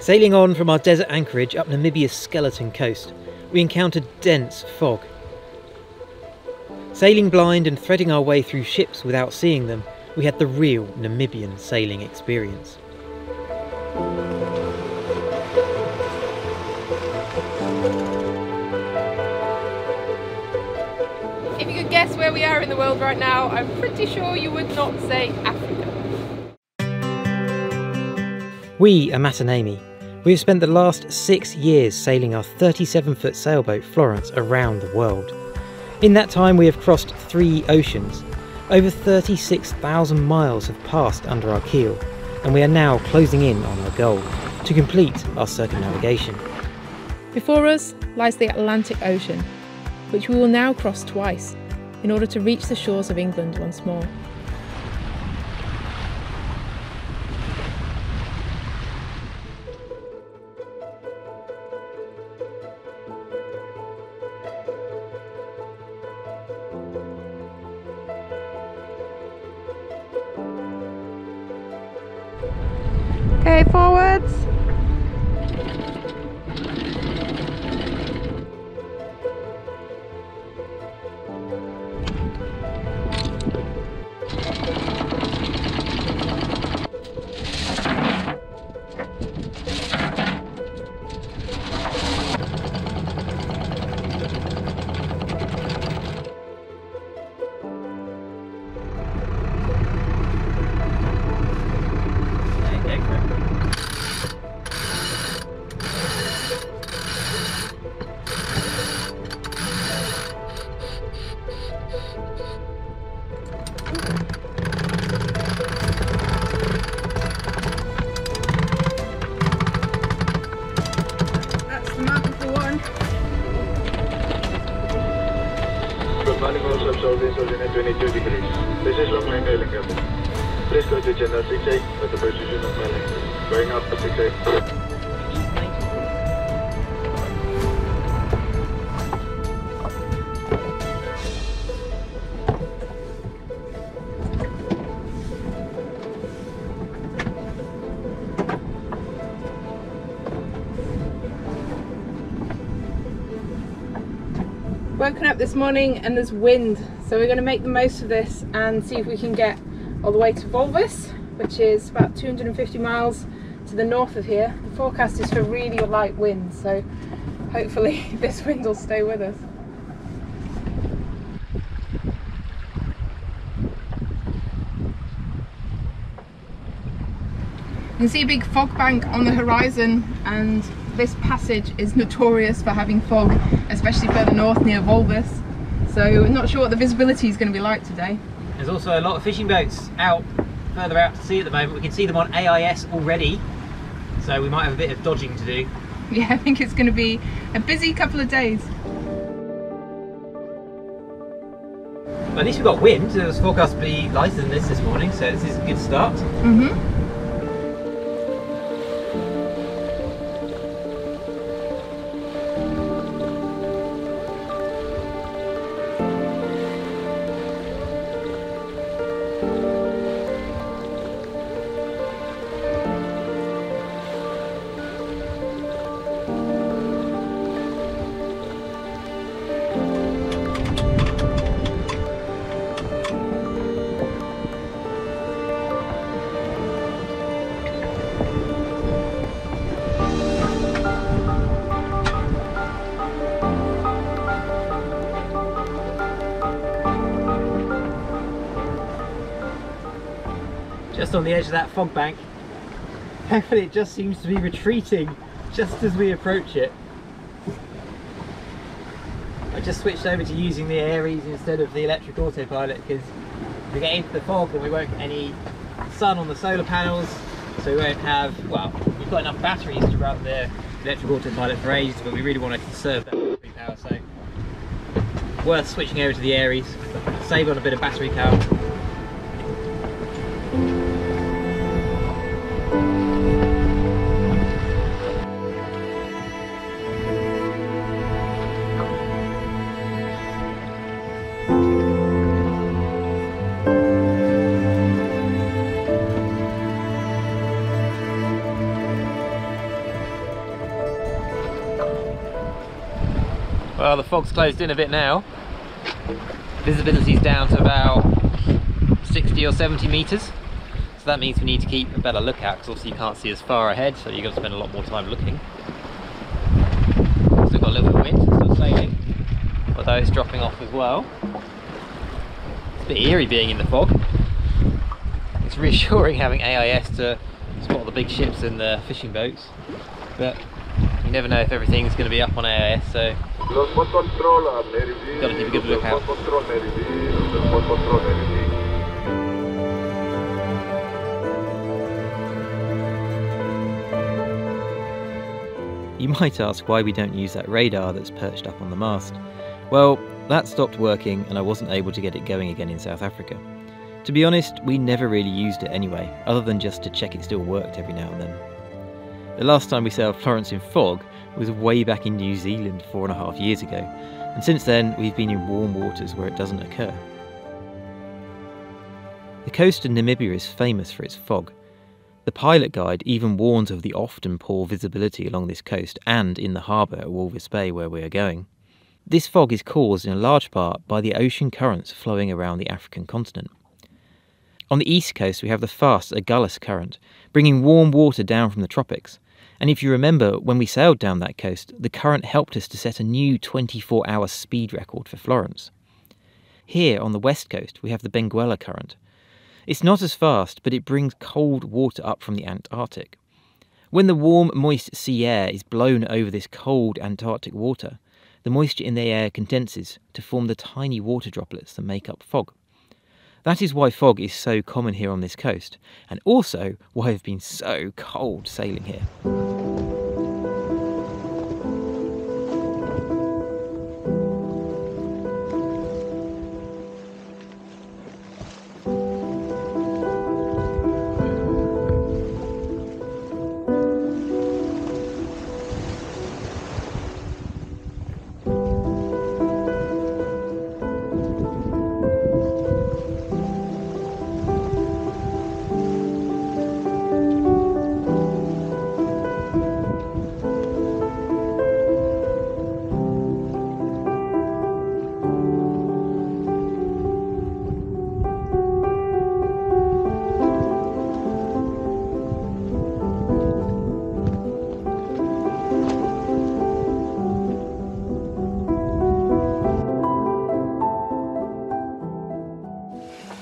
Sailing on from our desert anchorage up Namibia's skeleton coast, we encountered dense fog. Sailing blind and threading our way through ships without seeing them, we had the real Namibian sailing experience. If you could guess where we are in the world right now, I'm pretty sure you would not say Africa. We are Matanami. We have spent the last 6 years sailing our 37-foot sailboat Florence around the world. In that time we have crossed 3 oceans. Over 36,000 miles have passed under our keel, and we are now closing in on our goal, to complete our circumnavigation. Before us lies the Atlantic Ocean, which we will now cross twice in order to reach the shores of England once more. Okay, forwards. This is 22 degrees. This is long line hailing. Please go to channel 68 with the precision of mailing. Going up to 68. Woken up this morning and there's wind, so we're going to make the most of this and see if we can get all the way to Walvis, which is about 250 miles to the north of here. The forecast is for really light winds, so hopefully this wind will stay with us. You can see a big fog bank on the horizon, and this passage is notorious for having fog, especially further north near Walvis. So I'm not sure what the visibility is going to be like today. There's also a lot of fishing boats further out to sea at the moment. We can see them on AIS already, so we might have a bit of dodging to do. Yeah, I think it's going to be a busy couple of days. Well, at least we've got wind. It was forecast to be lighter than this morning, so this is a good start. Just on the edge of that fog bank. Thankfully it just seems to be retreating just as we approach it. I just switched over to using the Aries instead of the electric autopilot because we get into the fog and we won't get any sun on the solar panels, so we won't have, well, we've got enough batteries to run the electric autopilot for ages, but we really want to conserve that battery power, so worth switching over to the Aries, save on a bit of battery power. Well, the fog's closed in a bit now. Visibility's down to about 60 or 70 metres. So that means we need to keep a better lookout, because obviously you can't see as far ahead, so you've got to spend a lot more time looking. Still got a little bit of wind, still sailing, although it's dropping off as well. It's a bit eerie being in the fog. It's reassuring having AIS to spot the big ships and the fishing boats, but you never know if everything's going to be up on AIS, so you've got to keep a good lookout. You might ask why we don't use that radar that's perched up on the mast. Well, that stopped working and I wasn't able to get it going again in South Africa. To be honest, we never really used it anyway, other than just to check it still worked every now and then. The last time we sailed Florence in fog was way back in New Zealand 4.5 years ago, and since then we've been in warm waters where it doesn't occur. The coast of Namibia is famous for its fog. The pilot guide even warns of the often poor visibility along this coast and in the harbour at Walvis Bay where we are going. This fog is caused in a large part by the ocean currents flowing around the African continent. On the east coast we have the fast Agulhas current, bringing warm water down from the tropics. And if you remember, when we sailed down that coast, the current helped us to set a new 24-hour speed record for Florence. Here on the west coast we have the Benguela current. It's not as fast, but it brings cold water up from the Antarctic. When the warm, moist sea air is blown over this cold Antarctic water, the moisture in the air condenses to form the tiny water droplets that make up fog. That is why fog is so common here on this coast, and also why it's been so cold sailing here.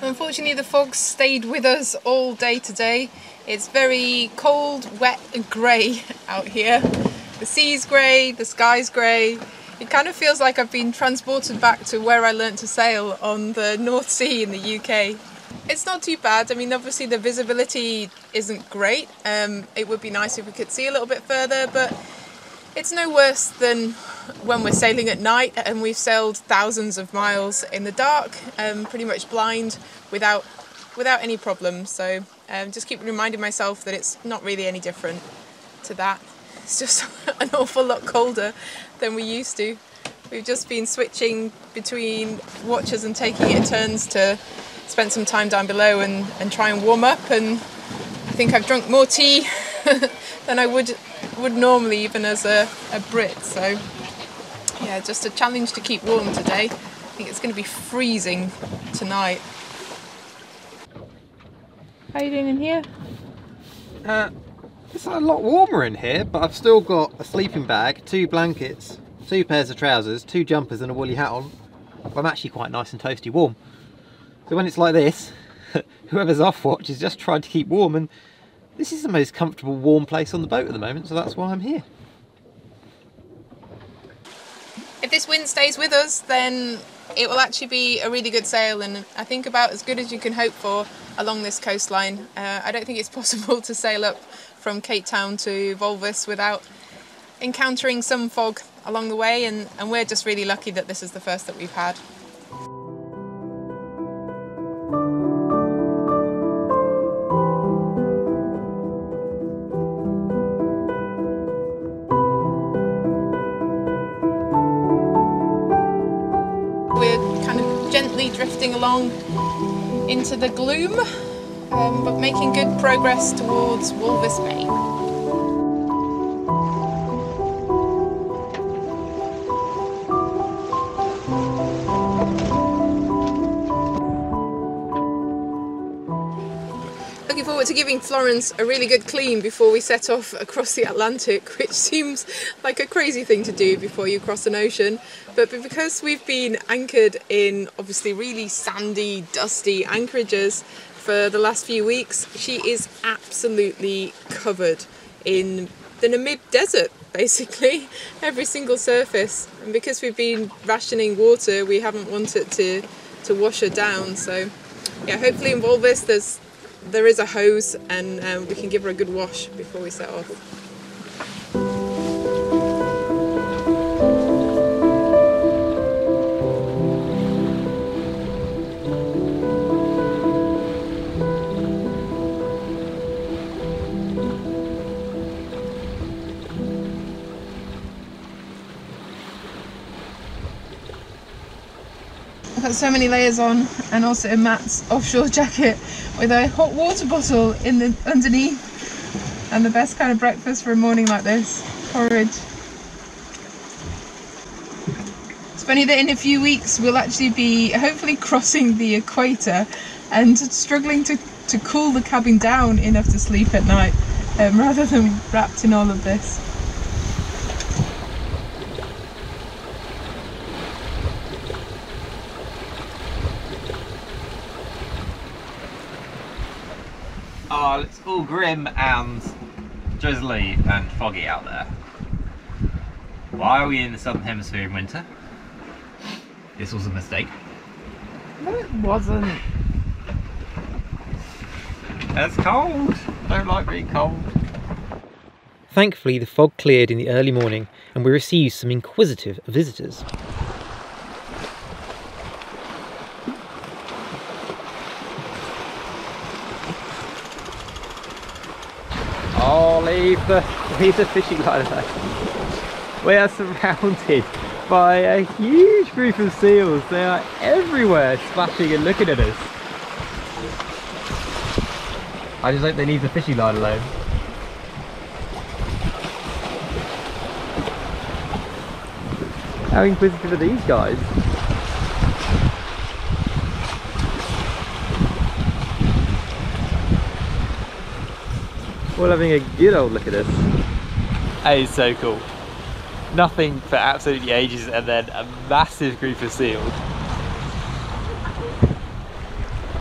Unfortunately, the fog stayed with us all day today. It's very cold, wet and grey out here. The sea's grey, the sky's grey. It kind of feels like I've been transported back to where I learnt to sail on the North Sea in the UK. It's not too bad. I mean, obviously the visibility isn't great. It would be nice if we could see a little bit further, but it's no worse than when we're sailing at night and we've sailed thousands of miles in the dark, pretty much blind, without any problems. So just keep reminding myself that it's not really any different to that. It's just an awful lot colder than we used to. We've just been switching between watches and taking it turns to spend some time down below and try and warm up, and I think I've drunk more tea than I would normally, even as a Brit. So yeah, just a challenge to keep warm today. I think it's going to be freezing tonight. How are you doing in here? It's a lot warmer in here, but I've still got a sleeping bag, 2 blankets, 2 pairs of trousers, 2 jumpers and a woolly hat on. I'm actually quite nice and toasty warm. So when it's like this, whoever's off watch is just trying to keep warm, and this is the most comfortable warm place on the boat at the moment, so that's why I'm here. If this wind stays with us, then it will actually be a really good sail, and I think about as good as you can hope for along this coastline. I don't think it's possible to sail up from Cape Town to Walvis without encountering some fog along the way, and we're just really lucky that this is the first that we've had. We're kind of gently drifting along into the gloom, but making good progress towards Walvis Bay. Looking forward to giving Florence a really good clean before we set off across the Atlantic, which seems like a crazy thing to do before you cross an ocean. But because we've been anchored in obviously really sandy, dusty anchorages for the last few weeks, she is absolutely covered in the Namib desert, basically, every single surface. And because we've been rationing water, we haven't wanted to wash her down. So yeah, hopefully in Walvis there is a hose and we can give her a good wash before we set off. I've got so many layers on, and also Matt's offshore jacket with a hot water bottle in the underneath, and the best kind of breakfast for a morning like this, porridge. It's funny that in a few weeks we'll actually be hopefully crossing the equator and struggling to cool the cabin down enough to sleep at night, rather than wrapped in all of this. Oh, it's all grim and drizzly and foggy out there. Why are we in the southern hemisphere in winter? This was a mistake. No, it wasn't. It's cold. I don't like being cold. Thankfully, the fog cleared in the early morning and we received some inquisitive visitors. Oh, leave the fishing line alone. We are surrounded by a huge group of seals. They are everywhere, splashing and looking at us. I just hope they leave the fishing line alone. How inquisitive are these guys? All having a good old look at us. That is so cool. Nothing for absolutely ages and then a massive group of seals.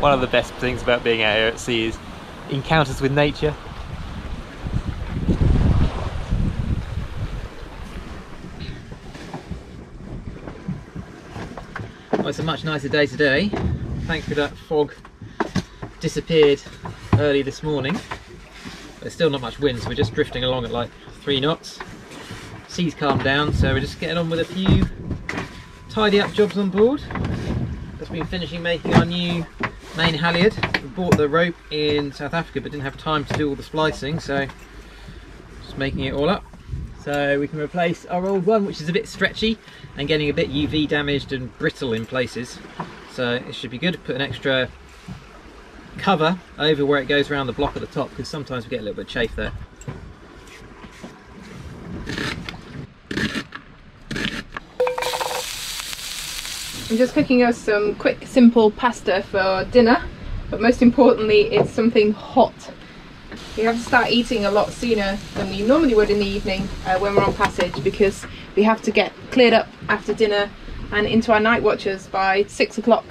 One of the best things about being out here at sea is encounters with nature. Well, it's a much nicer day today. Thankfully that fog disappeared early this morning. There's still not much wind, so we're just drifting along at like 3 knots. Sea's calmed down, so we're just getting on with a few tidy up jobs on board. Just been finishing making our new main halyard. We bought the rope in South Africa but didn't have time to do all the splicing, so just making it all up. So we can replace our old one, which is a bit stretchy and getting a bit UV damaged and brittle in places. So it should be good to put an extra cover over where it goes around the block at the top, because sometimes we get a little bit of chafe there. I'm just cooking us some quick simple pasta for dinner, but most importantly it's something hot. We have to start eating a lot sooner than we normally would in the evening when we're on passage, because we have to get cleared up after dinner and into our night watches by 6 o'clock.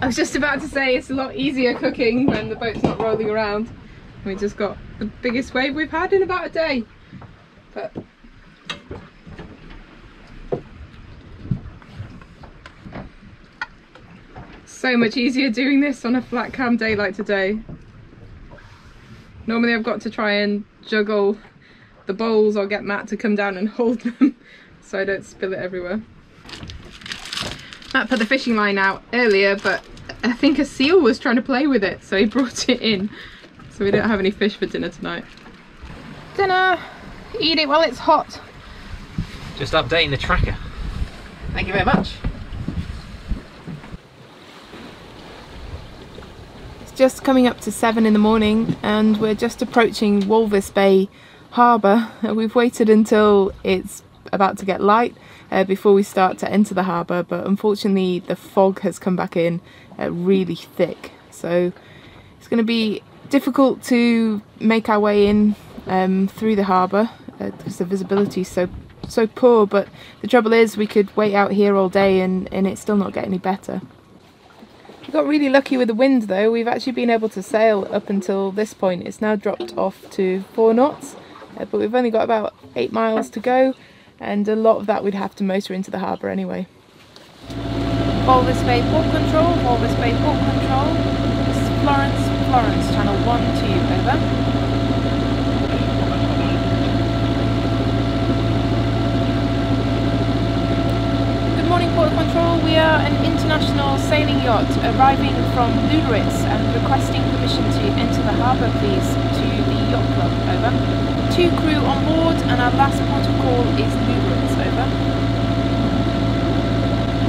I was just about to say it's a lot easier cooking when the boat's not rolling around. We just got the biggest wave we've had in about a day. But so much easier doing this on a flat calm day like today. Normally I've got to try and juggle the bowls or get Matt to come down and hold them so I don't spill it everywhere. Matt put the fishing line out earlier, but I think a seal was trying to play with it, so he brought it in. So we don't have any fish for dinner tonight. Dinner! Eat it while it's hot. Just updating the tracker. Thank you very much. It's just coming up to 7 in the morning and we're just approaching Walvis Bay harbour. We've waited until it's about to get light before we start to enter the harbour, but unfortunately the fog has come back in really thick, so it's going to be difficult to make our way in through the harbour because the visibility is so poor. But the trouble is we could wait out here all day and it's still not get any better. We got really lucky with the wind though. We've actually been able to sail up until this point. It's now dropped off to 4 knots, but we've only got about 8 miles to go, and a lot of that we'd have to motor into the harbour anyway. Walvis Bay port control, Walvis Bay port control. This is Florence, channel 1-2, over. Port control, we are an international sailing yacht arriving from Lüderitz and requesting permission to enter the harbour, please, to the yacht club, over. 2 crew on board and our last port of call is Lüderitz, over.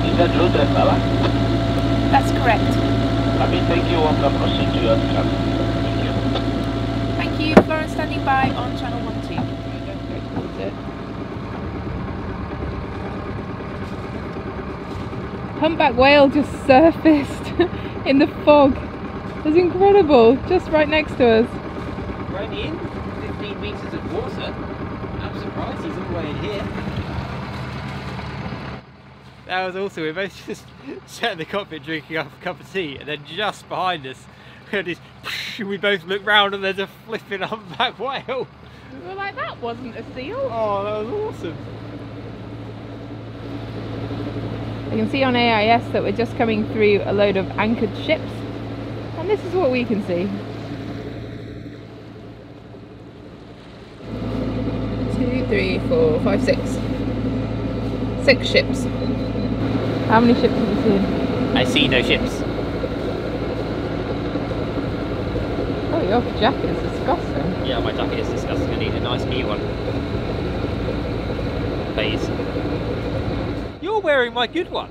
Is that Lüderitz, Bella? That's correct. Happy, thank you, I'm going to proceed to your channel. Thank you, Florence standing by on channel 1-2. Humpback whale just surfaced in the fog. It's incredible, just right next to us. We're only in 15 metres of water. I'm surprised he's all the way in here. That was awesome. We both just sat in the cockpit drinking up a cup of tea, and then just behind us we had this, we both looked round and there's a flipping humpback whale. We were like, that wasn't a seal. Oh, that was awesome. You can see on AIS that we're just coming through a load of anchored ships, and this is what we can see. 2, 3, 4, 5, 6. 6 ships. How many ships have you seen? I see no ships. Oh, your jacket is disgusting. Yeah, my jacket is disgusting. I need a nice new one. Please. You're wearing my good one.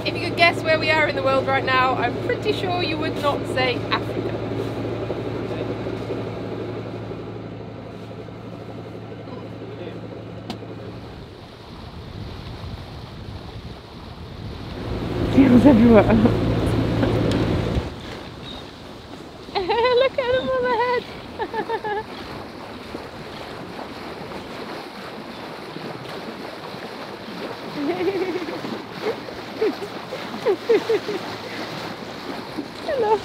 If you could guess where we are in the world right now, I'm pretty sure you would not say Africa. Seals everywhere. Look at them on the head. Hello.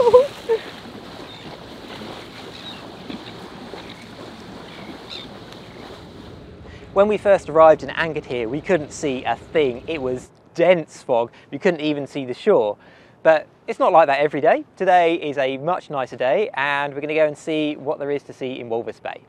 When we first arrived and anchored here, we couldn't see a thing. It was dense fog. We couldn't even see the shore. But it's not like that every day. Today is a much nicer day, and we're going to go and see what there is to see in Walvis Bay.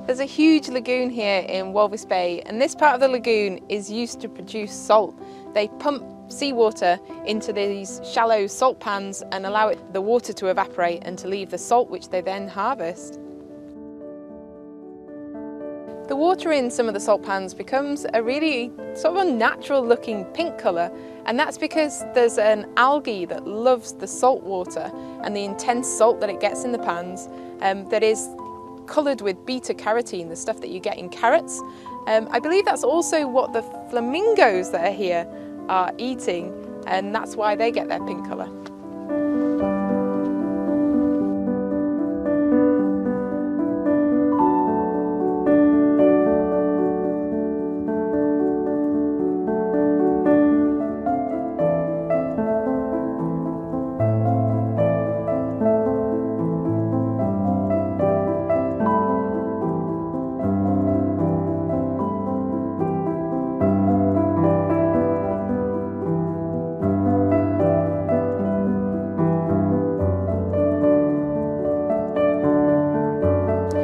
There's a huge lagoon here in Walvis Bay, and this part of the lagoon is used to produce salt. They pump seawater into these shallow salt pans and allow the water to evaporate and to leave the salt, which they then harvest. The water in some of the salt pans becomes a really sort of unnatural looking pink colour, and that's because there's an algae that loves the salt water and the intense salt that it gets in the pans that is coloured with beta carotene, the stuff that you get in carrots. I believe that's also what the flamingos that are here are eating, and that's why they get their pink colour.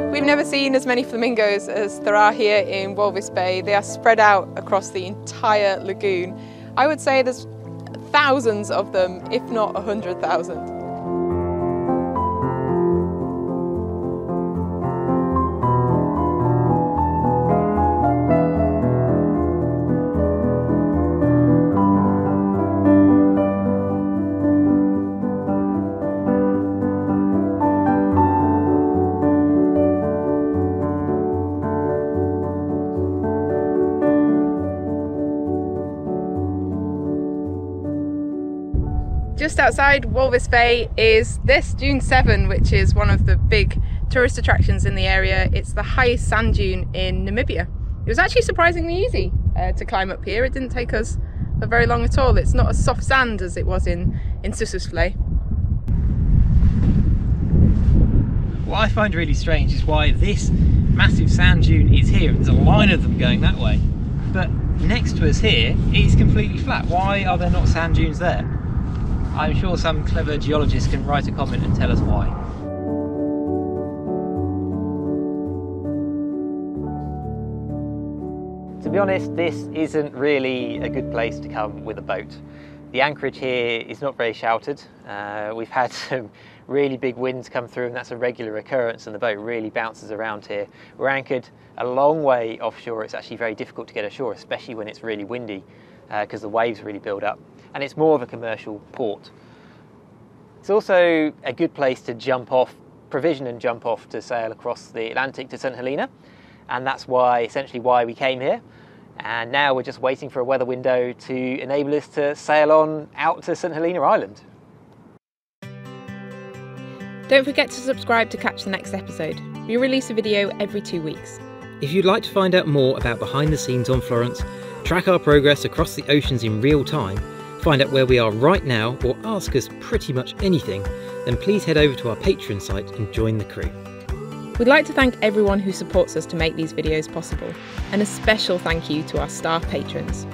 We've never seen as many flamingos as there are here in Walvis Bay. They are spread out across the entire lagoon. I would say there's thousands of them, if not 100,000. Just outside Walvis Bay is this dune 7, which is one of the big tourist attractions in the area. It's the highest sand dune in Namibia. It was actually surprisingly easy to climb up here. It didn't take us very long at all. It's not as soft sand as it was in Sisselflay. What I find really strange is why this massive sand dune is here. There's a line of them going that way, but next to us here it's completely flat. Why are there not sand dunes there? I'm sure some clever geologist can write a comment and tell us why. To be honest, this isn't really a good place to come with a boat. The anchorage here is not very sheltered. We've had some really big winds come through, and that's a regular occurrence, and the boat really bounces around here. We're anchored a long way offshore. It's actually very difficult to get ashore, especially when it's really windy, because the waves really build up, and it's more of a commercial port. It's also a good place to jump off, provision and jump off to sail across the Atlantic to St Helena, and that's essentially why we came here. And now we're just waiting for a weather window to enable us to sail on out to St Helena Island. Don't forget to subscribe to catch the next episode. We release a video every 2 weeks. If you'd like to find out more about behind the scenes on Florence, track our progress across the oceans in real time, find out where we are right now, or ask us pretty much anything, then please head over to our Patreon site and join the crew. We'd like to thank everyone who supports us to make these videos possible, and a special thank you to our staff patrons.